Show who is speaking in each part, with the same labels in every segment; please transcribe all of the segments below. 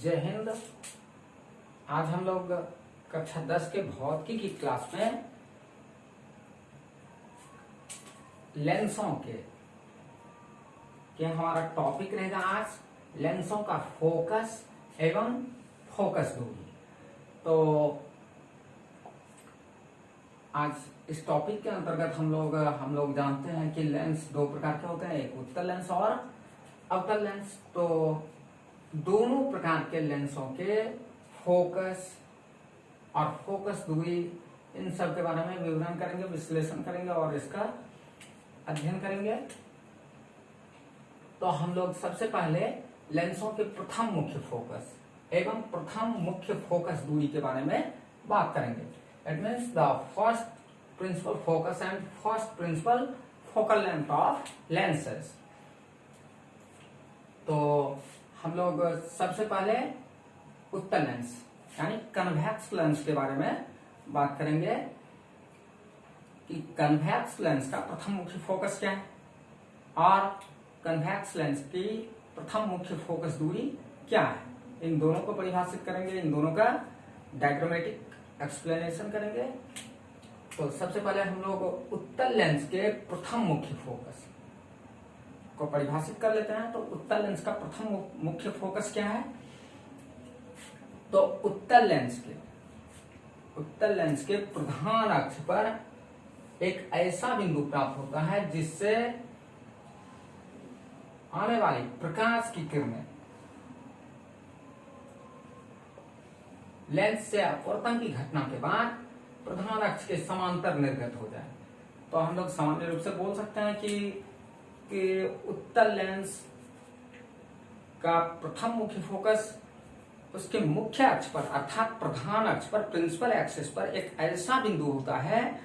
Speaker 1: जय हिंद। आज हम लोग कक्षा 10 के भौतिकी की क्लास में लेंसों के हमारा टॉपिक रहेगा आज लेंसों का फोकस एवं फोकस दूरी। तो आज इस टॉपिक के अंतर्गत हम लोग जानते हैं कि लेंस दो प्रकार के होते हैं, एक उत्तल लेंस और अवतल लेंस। तो दोनों प्रकार के लेंसों के फोकस और फोकस दूरी, इन सब के बारे में विवरण करेंगे, विश्लेषण करेंगे और इसका अध्ययन करेंगे। तो हम लोग सबसे पहले लेंसों के प्रथम मुख्य फोकस एवं प्रथम मुख्य फोकस दूरी के बारे में बात करेंगे। It means the first principle focus and first principle focal length of lenses. तो हम लोग सबसे पहले उत्तल लेंस यानी कन्वेक्स लेंस के बारे में बात करेंगे कि कन्वेक्स लेंस का प्रथम मुख्य फोकस क्या है और कन्वेक्स लेंस की प्रथम मुख्य फोकस दूरी क्या है। इन दोनों को परिभाषित करेंगे, इन दोनों का डायग्रामेटिक एक्सप्लेनेशन करेंगे। तो सबसे पहले हम लोग उत्तल लेंस के प्रथम मुख्य फोकस को परिभाषित कर लेते हैं। तो उत्तल लेंस का प्रथम मुख्य फोकस क्या है? तो उत्तल लेंस के प्रधान अक्ष पर एक ऐसा बिंदु प्राप्त होता है जिससे आने वाली प्रकाश की किरणें लेंस से अपवर्तन की घटना के बाद प्रधान अक्ष के समांतर निर्गत हो जाए। तो हम लोग सामान्य रूप से बोल सकते हैं कि उत्तल लेंस का प्रथम मुख्य फोकस उसके मुख्य अक्ष पर अर्थात प्रधान अक्ष पर, प्रिंसिपल एक्सिस पर एक ऐसा बिंदु होता है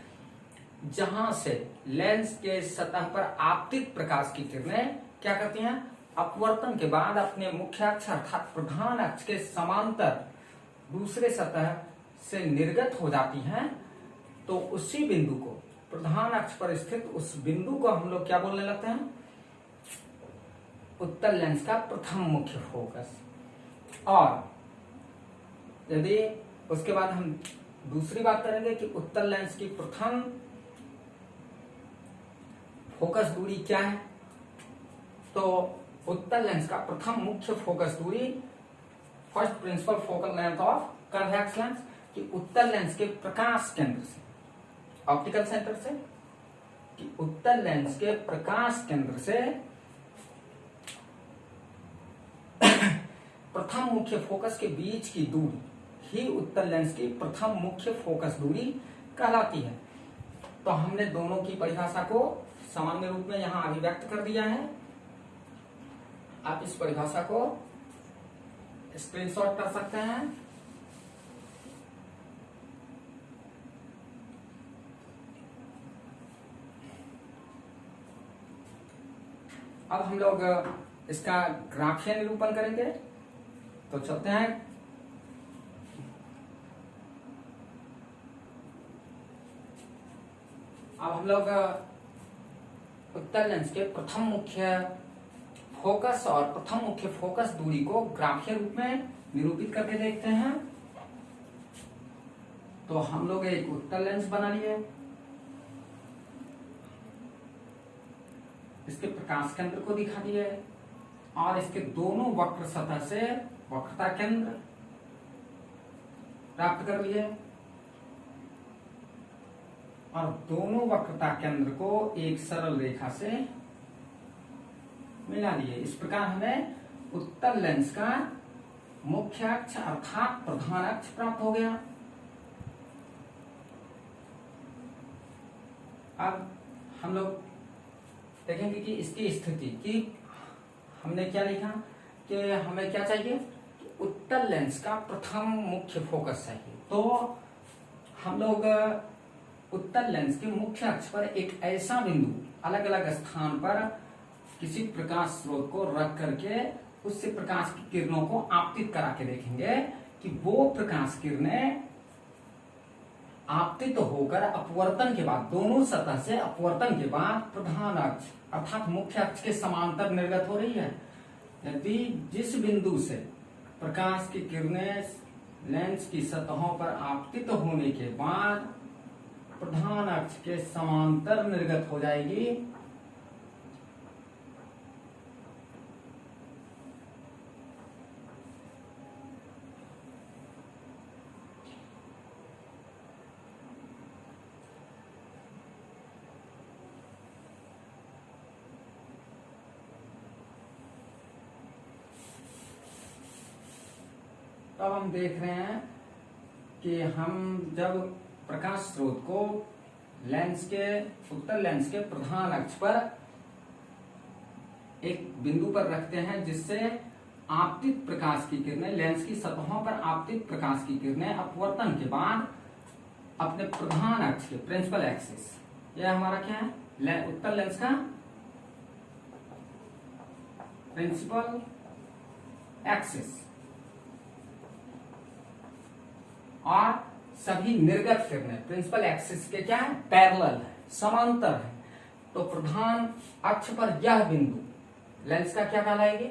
Speaker 1: जहां से लेंस के सतह पर आपतित प्रकाश की किरणें क्या करती हैं? अपवर्तन के बाद अपने मुख्य अक्ष अर्थात प्रधान अक्ष के समांतर दूसरे सतह से निर्गत हो जाती हैं। तो उसी बिंदु को, प्रधान अक्ष पर स्थित उस बिंदु को हम लोग क्या बोलने लगते हैं? उत्तल लेंस का प्रथम मुख्य फोकस। और यदि उसके बाद हम दूसरी बात करेंगे कि उत्तल लेंस की प्रथम फोकस दूरी क्या है, तो उत्तल लेंस का प्रथम मुख्य फोकस दूरी first principle focal length of convex lens कि उत्तल लेंस के प्रकाश केंद्र से, ऑप्टिकल सेंटर से, कि उत्तल लेंस के प्रकाश केंद्र से प्रथम मुख्य फोकस के बीच की दूरी ही उत्तल लेंस की प्रथम मुख्य फोकस दूरी कहलाती है। तो हमने दोनों की परिभाषा को सामान्य रूप में यहां अभिव्यक्त कर दिया है। आप इस परिभाषा को स्क्रीनशॉट कर सकते हैं। अब हम लोग इसका ग्राफीय निरूपण करेंगे। तो चलते हैं। अब हम लोग उत्तल लेंस के प्रथम मुख्य फोकस और प्रथम मुख्य फोकस दूरी को ग्राफीय रूप में निरूपित करके देखते हैं। तो हम लोग एक उत्तल लेंस बना लिए, इसके प्रकाश केंद्र को दिखा दिए और इसके दोनों वक्र सतह से वक्रता केंद्र प्राप्त कर लिए और दोनों वक्रता केंद्र को एक सरल रेखा से मिला दिए। इस प्रकार हमें उत्तल लेंस का मुख्य अक्ष अर्थात प्रधान अक्ष प्राप्त हो गया। अब हम लोग देखेंगे कि इसकी स्थिति की हमने क्या लिखा कि हमें क्या चाहिए? उत्तल लेंस का प्रथम मुख्य फोकस चाहिए। तो हम लोग उत्तल लेंस के मुख्य अक्ष पर एक ऐसा बिंदु अलग अलग स्थान पर किसी प्रकाश स्रोत को रख करके उससे प्रकाश की किरणों को आपतित करा के देखेंगे कि वो प्रकाश किरणें आपतित होकर अपवर्तन के बाद, दोनों सतह से अपवर्तन के बाद प्रधान अक्ष अर्थात मुख्य अक्ष के समांतर निर्गत हो रही है। यदि जिस बिंदु से प्रकाश की किरणें लेंस की सतहों पर आपतित होने के बाद प्रधान अक्ष के समांतर निर्गत हो जाएगी। अब हम देख रहे हैं कि हम जब प्रकाश स्रोत को लेंस के उत्तल लेंस के प्रधान अक्ष पर एक बिंदु पर रखते हैं, जिससे आपतित प्रकाश की किरणें लेंस की सतहों पर आपतित प्रकाश की किरणें अपवर्तन के बाद अपने प्रधान अक्ष के प्रिंसिपल एक्सिस, यह हमारा क्या है उत्तल लेंस का प्रिंसिपल एक्सिस, और सभी निर्गत किरणें प्रिंसिपल एक्सिस के क्या है पैरेलल है, समांतर है। तो प्रधान अक्ष पर यह बिंदु लेंस का क्या कहलाएगी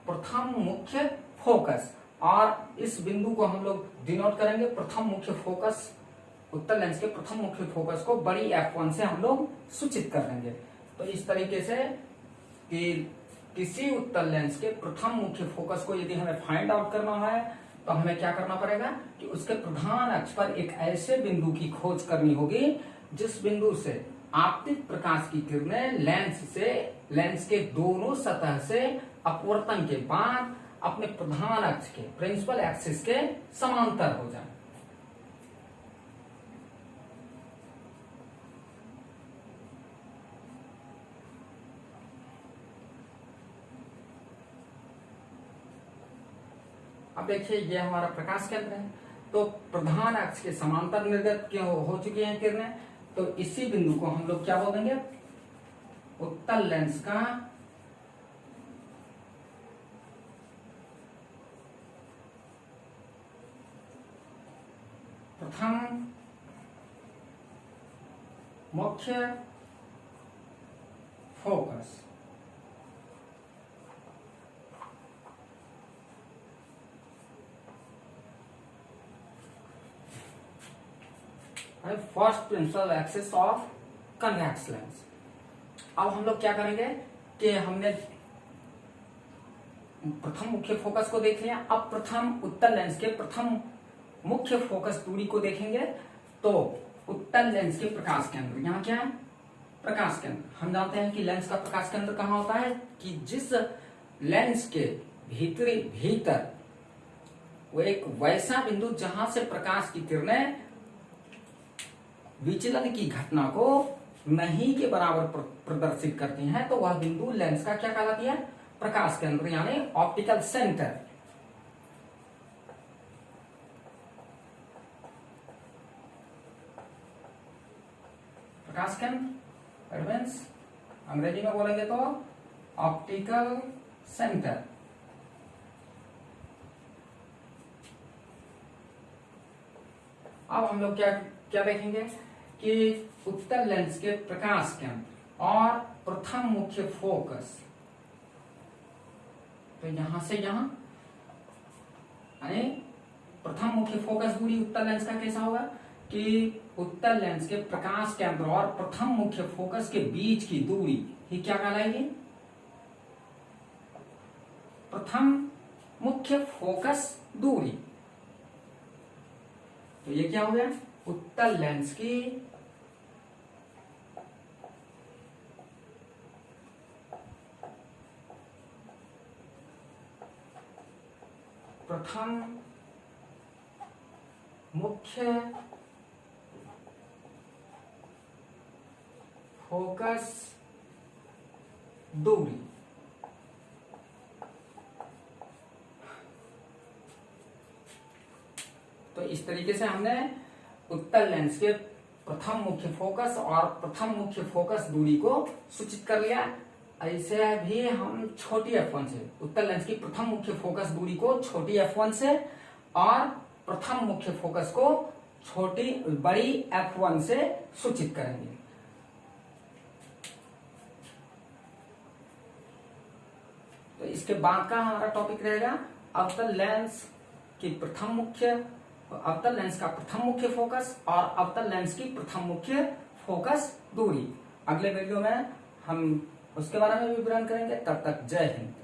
Speaker 1: प्रथम मुख्य फोकस, और इस बिंदु को हम लोग डिनोट करेंगे प्रथम मुख्य फोकस। उत्तल लेंस के प्रथम मुख्य फोकस को बड़ी F1 से हम लोग सूचित कर देंगे। तो इस तरीके से कि किसी उत्तल लेंस के प्रथम मुख्य फोकस को यदि हमें फाइंड आउट करना है तो हमें क्या करना पड़ेगा कि उसके प्रधान अक्ष पर एक ऐसे बिंदु की खोज करनी होगी जिस बिंदु से आपतित प्रकाश की किरणें लेंस के दोनों सतह से अपवर्तन के बाद अपने प्रधान अक्ष के प्रिंसिपल एक्सिस के समांतर हो जाए। अब देखिए ये हमारा प्रकाश केंद्र है, तो प्रधान अक्ष के समांतर निर्गत क्यों हो चुकी हैं किरणें, तो इसी बिंदु को हम लोग क्या बोल देंगे उत्तल लेंस का प्रथम मुख्य focus. First principle axis of convex lens. अब हम लोग क्या करेंगे कि हमने प्रथम मुख्य फोकस को देख लिया, अब प्रथम उत्तल लेंस के प्रथम मुख्य फोकस दूरी को देखेंगे। तो उत्तल लेंस के प्रकाश केंद्र यहाँ क्या है प्रकाश केंद्र। हम जानते हैं कि लेंस का प्रकाश केंद्र कहाँ होता है कि जिस लेंस के भीतर वो एक वैसा बिंदु जहां से प्रकाश की किरणें विचलन की घटना को नहीं के बराबर प्रदर्शित करती हैं, तो वह बिंदु लेंस का क्या कहलाती है प्रकाश केंद्र यानी ऑप्टिकल सेंटर। प्रकाश केंद्र एडवांस अंग्रेजी में बोलेंगे तो ऑप्टिकल सेंटर। अब हम लोग क्या देखेंगे कि उत्तल लेंस के प्रकाश केंद्र और प्रथम मुख्य फोकस, तो यहां से यहां यानी प्रथम मुख्य फोकस दूरी उत्तल लेंस का कैसा होगा कि उत्तल लेंस के प्रकाश केंद्र और प्रथम मुख्य फोकस के बीच की दूरी ही क्या कहलाएगी प्रथम मुख्य फोकस दूरी। तो ये क्या हो गया उत्तल लेंस की प्रथम मुख्य फोकस दूरी। तो इस तरीके से हमने उत्तल लेंस के प्रथम मुख्य फोकस और प्रथम मुख्य फोकस दूरी को सूचित कर लिया। ऐसे भी हम छोटी f1 से उत्तल लेंस की प्रथम मुख्य फोकस दूरी को छोटी f1 से और प्रथम मुख्य फोकस को बड़ी f1 से सूचित करेंगे। तो इसके बाद का हमारा टॉपिक रहेगा अवतल लेंस की अवतल लेंस का प्रथम मुख्य फोकस और अवतल लेंस की प्रथम मुख्य फोकस दूरी। अगले वीडियो में हम उसके बारे में विवरण करेंगे। तब तक जय हिंद।